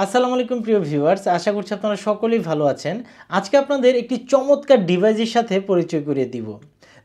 আসসালামু আলাইকুম প্রিয় ভিউয়ার্স, আশা করছি আপনারা সকলেই ভালো আছেন। আজকে আপনাদের একটি চমৎকার ডিভাইসের সাথে পরিচয় করিয়ে দিব।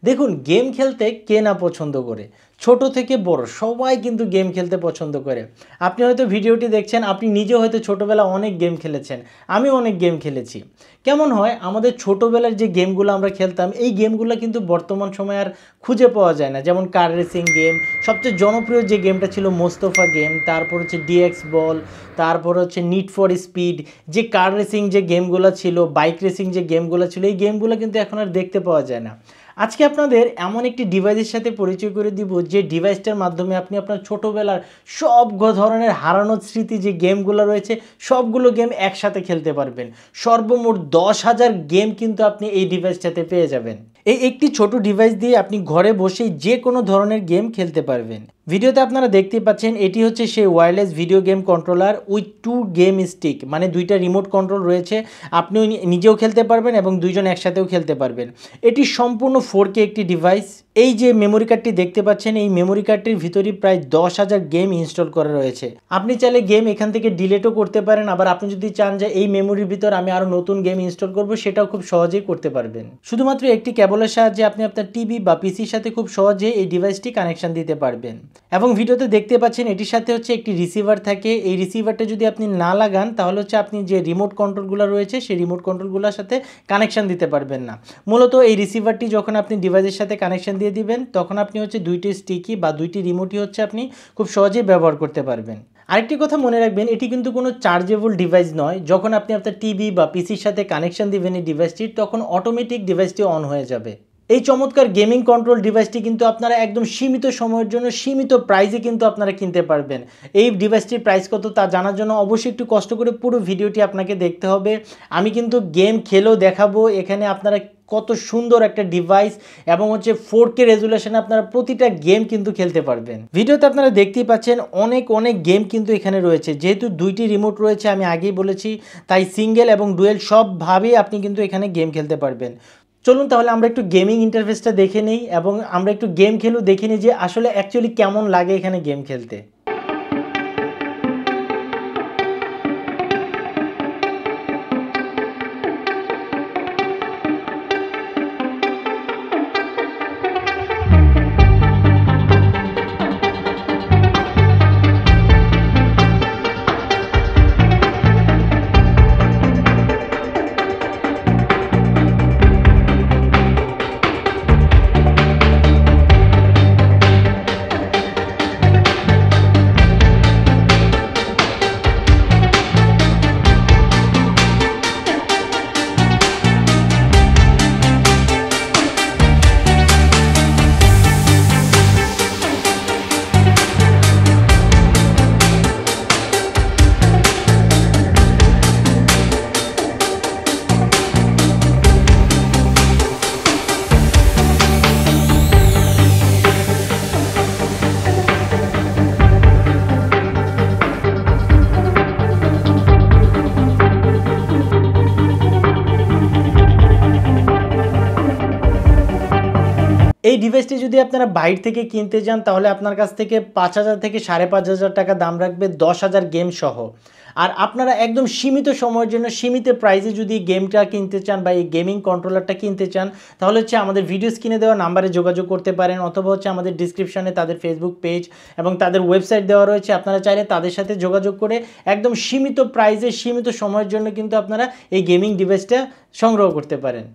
দেখুন, গেম খেলতে কে না পছন্দ করে? ছোট থেকে বড় সবাই কিন্তু গেম খেলতে পছন্দ করে। আপনি হয়তো ভিডিওটি দেখছেন, আপনি নিজেও হয়তো ছোটোবেলা অনেক গেম খেলেছেন, আমিও অনেক গেম খেলেছি। কেমন হয়, আমাদের ছোটোবেলার যে গেমগুলো আমরা খেলতাম, এই গেমগুলো কিন্তু বর্তমান সময়ে আর খুঁজে পাওয়া যায় না। যেমন কার রেসিং গেম, সবচেয়ে জনপ্রিয় যে গেমটা ছিল মোস্তফা গেম, তারপর হচ্ছে ডিএক্স বল, তারপর হচ্ছে নিড ফর স্পিড। যে কার রেসিং যে গেমগুলো ছিল, বাইক রেসিং যে গেমগুলো ছিল, এই গেমগুলো কিন্তু এখন আর দেখতে পাওয়া যায় না। আজকে আপনাদের এমন একটি ডিভাইসের সাথে পরিচয় করে দিব, যে ডিভাইসটার মাধ্যমে আপনি আপনার ছোটোবেলার সব ধরনের হারানোর স্মৃতি যে গেমগুলো রয়েছে, সবগুলো গেম একসাথে খেলতে পারবেন। সর্বমোট 10,000 গেম কিন্তু আপনি এই ডিভাইসটাতে পেয়ে যাবেন। এই একটি ছোট ডিভাইস দিয়ে আপনি ঘরে বসেই যে কোনো ধরনের গেম খেলতে পারবেন। ভিডিওতে আপনারা দেখতে পাচ্ছেন, এটি হচ্ছে সেই wireless video game controller with 2 game stick, মানে দুইটা রিমোট কন্ট্রোল রয়েছে। আপনি নিজেও খেলতে পারবেন এবং দুইজন একসাথেও খেলতে পারবেন। এটি সম্পূর্ণ 4K একটি ডিভাইস। এই যে মেমোরি কার্ডটি দেখতে পাচ্ছেন, এই মেমোরি কার্ডটির ভিতরে প্রায় 10,000 গেম ইনস্টল করা রয়েছে। আপনি চাইলে গেম এখান থেকে ডিলিটও করতে পারেন, আবার আপনি যদি চান যে এই মেমোরির ভিতর আমি আরও নতুন গেম ইনস্টল করব, সেটাও খুব সহজেই করতে পারবেন। শুধুমাত্র একটি কেবলের সাহায্যে আপনি আপনার টিভি বা পিসির সাথে খুব সহজে এই ডিভাইসটি কানেকশন দিতে পারবেন। এবং ভিডিওতে দেখতে পাচ্ছেন, এটির সাথে হচ্ছে একটি রিসিভার থাকে। এই রিসিভারটা যদি আপনি না লাগান, তাহলে হচ্ছে আপনি যে রিমোট কন্ট্রোলগুলো রয়েছে, সেই রিমোট কন্ট্রোলগুলোর সাথে কানেকশন দিতে পারবেন না। মূলত এই রিসিভারটি যখন আপনি ডিভাইসের সাথে কানেকশন দিয়ে দিবেন, তখন আপনি হচ্ছে দুইটি স্টিকি বা দুইটি রিমোটই হচ্ছে আপনি খুব সহজেই ব্যবহার করতে পারবেন। আরেকটি কথা মনে রাখবেন, এটি কিন্তু কোনো চার্জেবল ডিভাইস নয়। যখন আপনি আপনার টিভি বা পিসির সাথে কানেকশন দিবেন এই ডিভাইসটির, তখন অটোমেটিক ডিভাইসটি অন হয়ে যাবে। এই চমৎকার গেমিং কন্ট্রোল ডিভাইসটি কিন্তু আপনারা একদম সীমিত সময়ের জন্য সীমিত প্রাইসে কিন্তু আপনারা কিনতে পারবেন। এই ডিভাইসটির প্রাইস কত তা জানার জন্য অবশ্যই একটু কষ্ট করে পুরো ভিডিওটি আপনাকে দেখতে হবে। আমি কিন্তু গেম খেলেও দেখাবো এখানে আপনারা কত সুন্দর একটা ডিভাইস, এবং হচ্ছে 4K রেজুলেশনে আপনারা প্রতিটা গেম কিন্তু খেলতে পারবেন। ভিডিওতে আপনারা দেখতেই পাচ্ছেন অনেক গেম কিন্তু এখানে রয়েছে। যেহেতু দুইটি রিমোট রয়েছে, আমি আগেই বলেছি, তাই সিঙ্গেল এবং ডুয়েল সবভাবেই আপনি কিন্তু এখানে গেম খেলতে পারবেন। চলুন তাহলে আমরা একটু গেমিং ইন্টারফেসটা দেখে নিই, এবং আমরা একটু গেম খেলেও দেখে নিই যে আসলে অ্যাকচুয়ালি কেমন লাগে এখানে গেম খেলতে। এই ডিভাইসটি যদি আপনারা বাইরে থেকে কিনতে যান, তাহলে আপনার কাছ থেকে 5,000 থেকে 5,500 টাকা দাম রাখবে 10,000 গেম সহ। আর আপনারা একদম সীমিত সময়ের জন্য সীমিত প্রাইসে যদি গেমটা কিনতে চান বা এই গেমিং কন্ট্রোলারটা কিনতে চান, তাহলে হচ্ছে আমাদের ভিডিও স্ক্রিনে দেওয়া নাম্বারে যোগাযোগ করতে পারেন, অথবা হচ্ছে আমাদের ডিসক্রিপশনে তাদের ফেসবুক পেজ এবং তাদের ওয়েবসাইট দেওয়া রয়েছে। আপনারা চাইলে তাদের সাথে যোগাযোগ করে একদম সীমিত প্রাইসে সীমিত সময়ের জন্য কিন্তু আপনারা এই গেমিং ডিভাইসটা সংগ্রহ করতে পারেন।